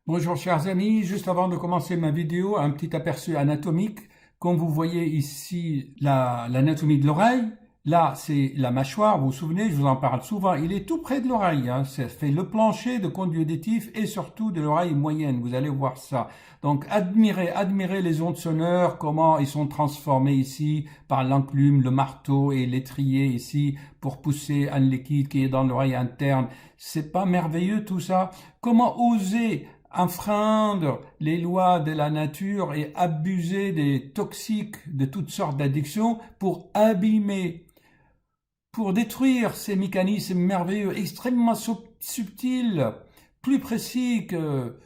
Bonjour chers amis, juste avant de commencer ma vidéo, un petit aperçu anatomique. Comme vous voyez ici l'anatomie de l'oreille, là c'est la mâchoire, vous vous souvenez, je vous en parle souvent, il est tout près de l'oreille, hein. Ça fait le plancher de conduit auditif et surtout de l'oreille moyenne, vous allez voir ça. Donc admirez les ondes sonores, comment ils sont transformés ici par l'enclume, le marteau et l'étrier ici pour pousser un liquide qui est dans l'oreille interne. C'est pas merveilleux tout ça? Comment oser enfreindre les lois de la nature et abuser des toxiques de toutes sortes d'addictions pour abîmer, pour détruire ces mécanismes merveilleux, extrêmement subtils, plus précis que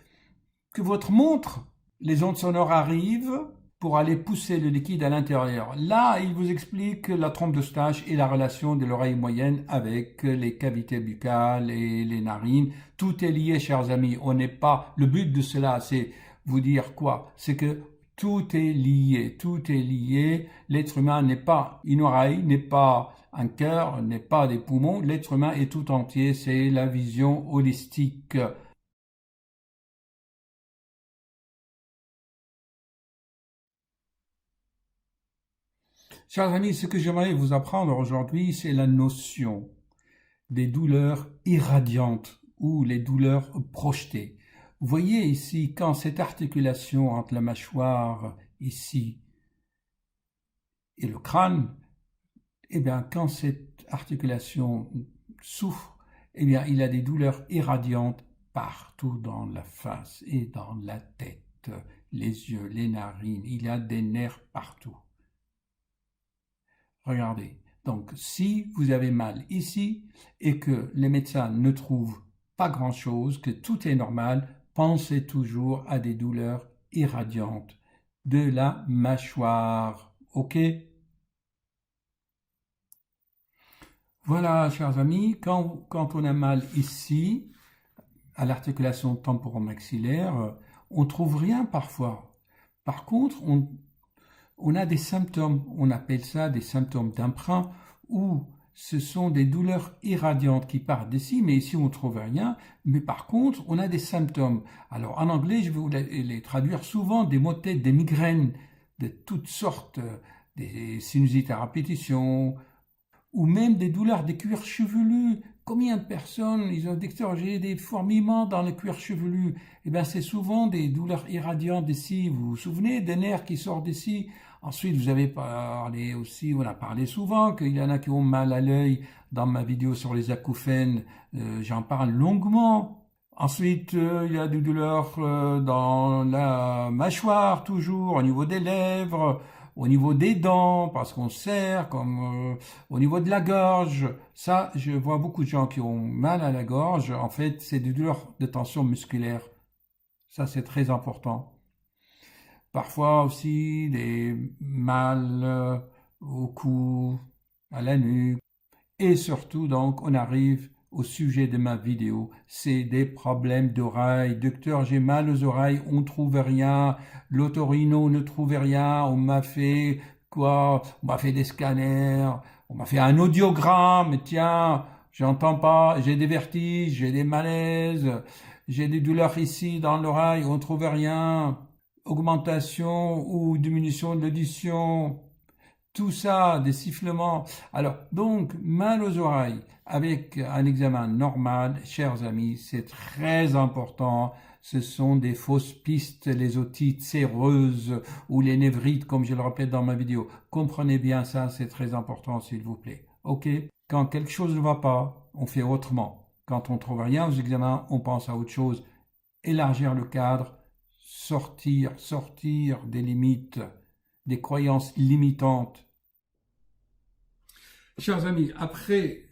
votre montre. Les ondes sonores arrivent pour aller pousser le liquide à l'intérieur. Là, il vous explique la trompe de Stache et la relation de l'oreille moyenne avec les cavités buccales et les narines. Tout est lié, chers amis. On n'est pas. Le but de cela, c'est vous dire quoi? C'est que tout est lié. Tout est lié. L'être humain n'est pas une oreille, n'est pas un cœur, n'est pas des poumons. L'être humain est tout entier. C'est la vision holistique. Chers amis, ce que j'aimerais vous apprendre aujourd'hui, c'est la notion des douleurs irradiantes ou les douleurs projetées. Vous voyez ici, quand cette articulation entre la mâchoire ici et le crâne, eh bien, quand cette articulation souffre, eh bien, il a des douleurs irradiantes partout dans la face et dans la tête, les yeux, les narines, il y a des nerfs partout. Regardez, donc si vous avez mal ici et que les médecins ne trouvent pas grand-chose, que tout est normal, pensez toujours à des douleurs irradiantes de la mâchoire. OK? Voilà, chers amis, quand on a mal ici, à l'articulation temporomaxillaire, on ne trouve rien parfois. Par contre, on a des symptômes, on appelle ça des symptômes d'emprunt, où ce sont des douleurs irradiantes qui partent d'ici, mais ici on ne trouve rien, mais par contre on a des symptômes. Alors en anglais, je vais vous les traduire souvent, des maux de tête, des migraines de toutes sortes, des sinusites à répétition, ou même des douleurs des cuirs chevelus. Combien de personnes, ils ont dit que j'ai des fourmillements dans le cuir chevelu? Eh bien, c'est souvent des douleurs irradiantes d'ici. Vous vous souvenez des nerfs qui sortent d'ici? Ensuite, vous avez parlé aussi, on a parlé souvent qu'il y en a qui ont mal à l'œil. Dans ma vidéo sur les acouphènes, j'en parle longuement. Ensuite, il y a des douleurs dans la mâchoire, toujours, au niveau des lèvres, au niveau des dents, parce qu'on serre, comme au niveau de la gorge. Ça, je vois beaucoup de gens qui ont mal à la gorge. En fait, c'est des douleurs de tension musculaire. Ça, c'est très important. Parfois aussi des mal au cou, à la nuque. Et surtout, donc, on arrive au sujet de ma vidéo, c'est des problèmes d'oreilles. Docteur, j'ai mal aux oreilles, on ne trouve rien. L'otorino ne trouve rien. On m'a fait quoi? On m'a fait des scanners. On m'a fait un audiogramme. Tiens, j'entends pas. J'ai des vertiges, j'ai des malaises, j'ai des douleurs ici dans l'oreille. On ne trouve rien. Augmentation ou diminution de l'audition. Tout ça, des sifflements. Alors, donc, mal aux oreilles avec un examen normal, chers amis, c'est très important. Ce sont des fausses pistes, les otites séreuses ou les névrites, comme je le répète dans ma vidéo. Comprenez bien ça, c'est très important, s'il vous plaît. OK? Quand quelque chose ne va pas, on fait autrement. Quand on trouve rien aux examens, on pense à autre chose. Élargir le cadre, sortir des limites, des croyances limitantes. Chers amis, après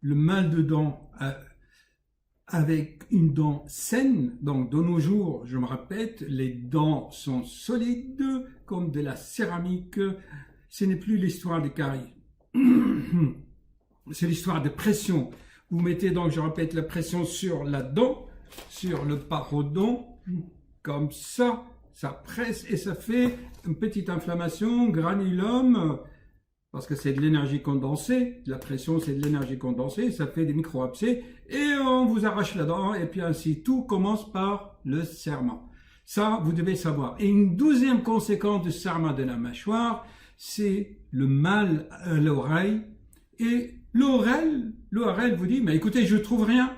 le mal de dents avec une dent saine, donc de nos jours, je me répète, les dents sont solides comme de la céramique. Ce n'est plus l'histoire des caries, c'est l'histoire de pression. Vous mettez donc, je répète, la pression sur la dent, sur le parodon, comme ça presse et ça fait une petite inflammation, granulome, parce que c'est de l'énergie condensée, la pression c'est de l'énergie condensée, ça fait des micro-abcès, et on vous arrache la dent, et puis ainsi tout commence par le serrement. Ça, vous devez savoir. Et une deuxième conséquence du serrement de la mâchoire, c'est le mal à l'oreille. Et l'ORL vous dit, mais écoutez, je trouve rien.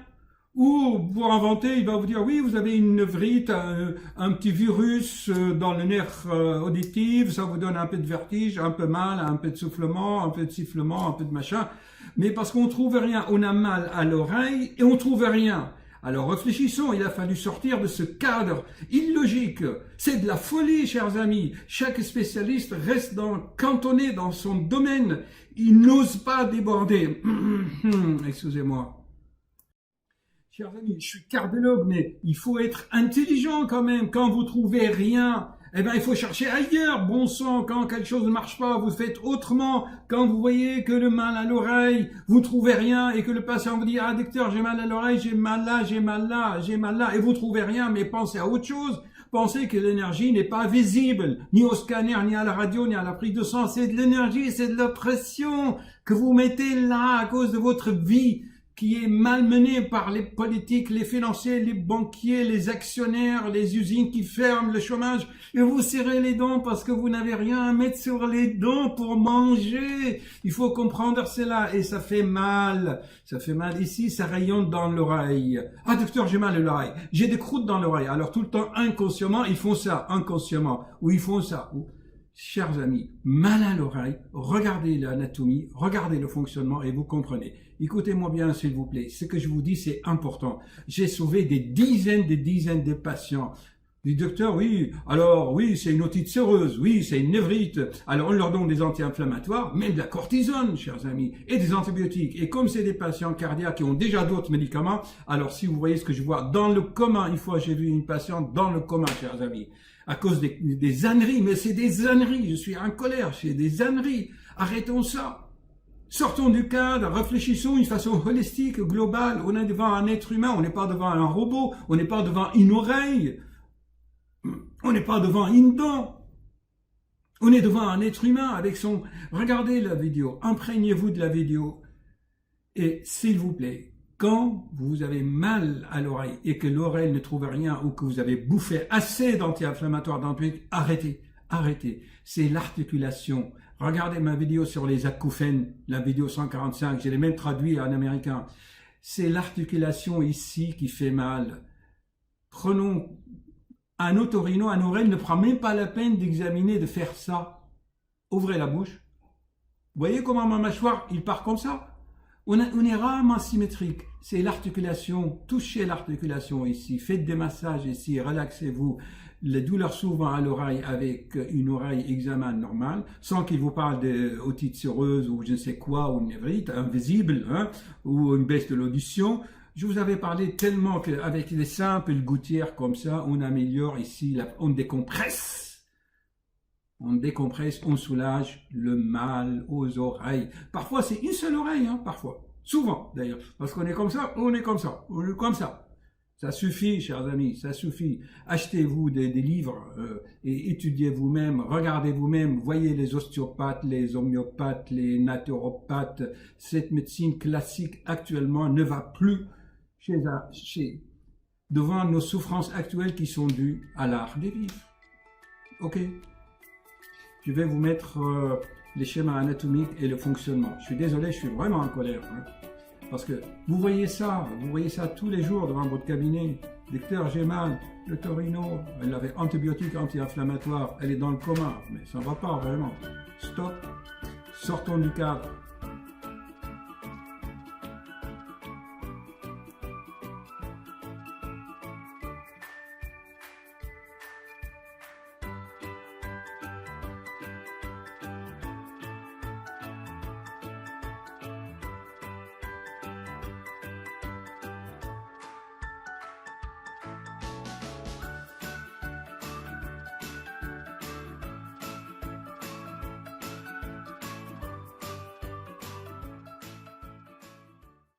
Ou pour inventer, il va vous dire, oui, vous avez une nevrite, un petit virus dans le nerf auditif, ça vous donne un peu de vertige, un peu mal, un peu de soufflement, un peu de sifflement, un peu de machin. Mais parce qu'on trouve rien, on a mal à l'oreille et on trouve rien. Alors réfléchissons, il a fallu sortir de ce cadre illogique. C'est de la folie, chers amis. Chaque spécialiste reste cantonné dans son domaine. Il n'ose pas déborder. Excusez-moi. Chers amis, je suis cardiologue, mais il faut être intelligent quand même. Quand vous trouvez rien, eh ben, il faut chercher ailleurs. Bon sang, quand quelque chose ne marche pas, vous faites autrement. Quand vous voyez que le mal à l'oreille, vous trouvez rien et que le patient vous dit, ah, docteur, j'ai mal à l'oreille, j'ai mal là, j'ai mal là, j'ai mal là, et vous trouvez rien, mais pensez à autre chose. Pensez que l'énergie n'est pas visible, ni au scanner, ni à la radio, ni à la prise de sang. C'est de l'énergie, c'est de la pression que vous mettez là à cause de votre vie, qui est malmené par les politiques, les financiers, les banquiers, les actionnaires, les usines qui ferment, le chômage, et vous serrez les dents parce que vous n'avez rien à mettre sur les dents pour manger. Il faut comprendre cela, et ça fait mal. Ça fait mal ici, ça rayonne dans l'oreille. Ah, docteur, j'ai mal à l'oreille. J'ai des croûtes dans l'oreille. Alors tout le temps, inconsciemment, ils font ça, inconsciemment. Ou ils font ça. Chers amis, mal à l'oreille, regardez l'anatomie, regardez le fonctionnement et vous comprenez. Écoutez-moi bien, s'il vous plaît. Ce que je vous dis, c'est important. J'ai sauvé des dizaines de patients. Le docteur, oui, alors oui, c'est une otite séreuse, oui, c'est une névrite. Alors on leur donne des anti-inflammatoires, même de la cortisone, chers amis, et des antibiotiques. Et comme c'est des patients cardiaques qui ont déjà d'autres médicaments, alors si vous voyez ce que je vois dans le coma, une fois j'ai vu une patiente dans le coma, chers amis, à cause des âneries, mais c'est des âneries, je suis en colère, c'est des âneries. Arrêtons ça. Sortons du cadre, réfléchissons d'une façon holistique, globale. On est devant un être humain, on n'est pas devant un robot, on n'est pas devant une oreille, on n'est pas devant une dent. On est devant un être humain avec son... Regardez la vidéo, imprégnez-vous de la vidéo. Et s'il vous plaît, quand vous avez mal à l'oreille et que l'oreille ne trouve rien ou que vous avez bouffé assez d'anti-inflammatoires d'antibiotiques, arrêtez. C'est l'articulation. Regardez ma vidéo sur les acouphènes, la vidéo 145, je l'ai même traduit en américain. C'est l'articulation ici qui fait mal. Prenons un otorino, un oreille ne prend même pas la peine d'examiner, de faire ça. Ouvrez la bouche. Vous voyez comment ma mâchoire, il part comme ça? On est rarement symétrique. C'est l'articulation. Touchez l'articulation ici. Faites des massages ici. Relaxez-vous. Les douleurs souvent à l'oreille avec une oreille examen normale, sans qu'il vous parle d'otite séreuse ou je ne sais quoi, ou une névrite invisible, hein, ou une baisse de l'audition. Je vous avais parlé tellement qu'avec des simples gouttières comme ça, on améliore ici, on décompresse. On décompresse, on soulage le mal aux oreilles. Parfois, c'est une seule oreille, hein, parfois. Souvent, d'ailleurs. Parce qu'on est comme ça, on est comme ça, on est comme ça. Ça suffit, chers amis, ça suffit. Achetez-vous des livres et étudiez vous-même, regardez vous-même, voyez les ostéopathes, les homéopathes, les naturopathes. Cette médecine classique actuellement ne va plus devant nos souffrances actuelles qui sont dues à l'art de vivre. Ok. Je vais vous mettre les schémas anatomiques et le fonctionnement. Je suis désolé, je suis vraiment en colère. Hein. Parce que vous voyez ça tous les jours devant votre cabinet. Docteur, j'ai mal. Le Torino, elle avait antibiotiques anti-inflammatoires. Elle est dans le coma. Mais ça ne va pas vraiment. Stop. Sortons du cadre.